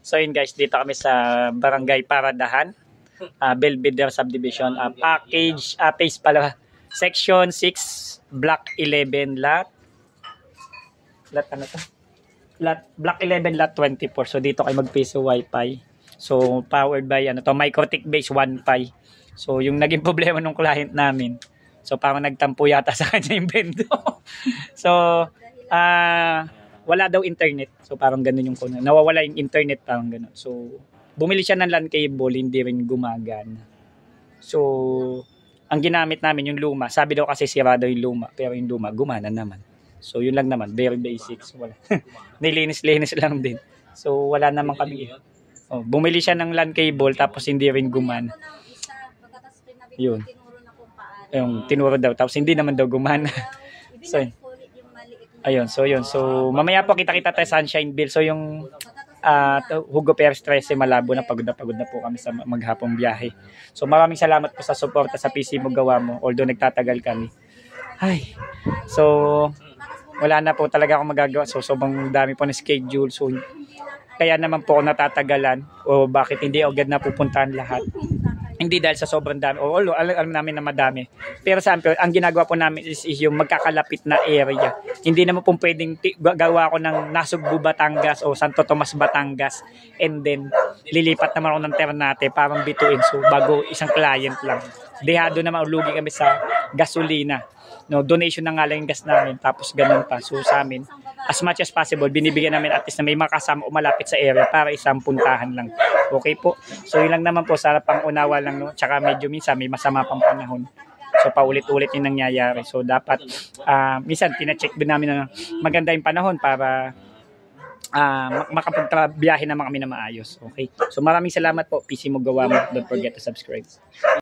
So yun guys, dito kami sa Barangay Paradahan, Belvedere Subdivision, package, phase pala, section 6, block 11, lot ano to? Block 11, lot 24. So dito kayo mag-piso wifi. So powered by ano to, MikroTik base 1.5. So yung naging problema ng client namin, so parang nagtampo yata sa kanya yung bendo. So wala daw internet. So parang ganun yung kuno. Nawawala yung internet, parang ganun. So bumili siya ng LAN cable, hindi rin gumagana. So ang ginamit namin yung luma. Sabi daw kasi sira daw yung luma, pero yung luma gumana naman. So yun lang naman, very basics. Wala. Nilinis-linis lang din. So wala naman kami. Oh, bumili siya ng LAN cable tapos hindi rin gumana. Yun. Yung tinuro daw tapos hindi naman daw gumana. So ayun, so yun. So mamaya po kita-kita tayo Sunshine Bill. So yung Hugo Perez 13 malabo na, pagod na po kami sa maghapong biyahe. So maraming salamat po sa suporta sa PC mo gawa mo, although nagtatagal kami. Ay. So wala na po talaga akong magagawa. So sobrang dami po na schedule. So kaya naman po ako natatagalan o bakit hindi agad na pupuntahan lahat. Hindi dahil sa sobrang dami. O alam namin na madami. Pero sa amin, ang ginagawa po namin is yung magkakalapit na area. Hindi naman po pwedeng gawa ko ng Nasugbu, Batangas o Santo Tomas, Batangas. And then, lilipat naman ako ng Ternate parang bituin. So, bago isang client lang. Dehado naman, ulugi kami sa gasolina. No, donation na nga lang yung gas namin, tapos ganun pa. So sa amin, as much as possible, binibigyan namin at least na may makasama o malapit sa area para isang puntahan lang. Okay po? So yun lang naman po, sa pang-unawa lang, no? Tsaka medyo minsan may masama pang panahon. So paulit-ulit yung nangyayari. So dapat, minsan tina-check din namin na maganda yung panahon para makapagbiyahe naman kami na maayos. Okay? So maraming salamat po, PC mo gawa mo. Don't forget to subscribe.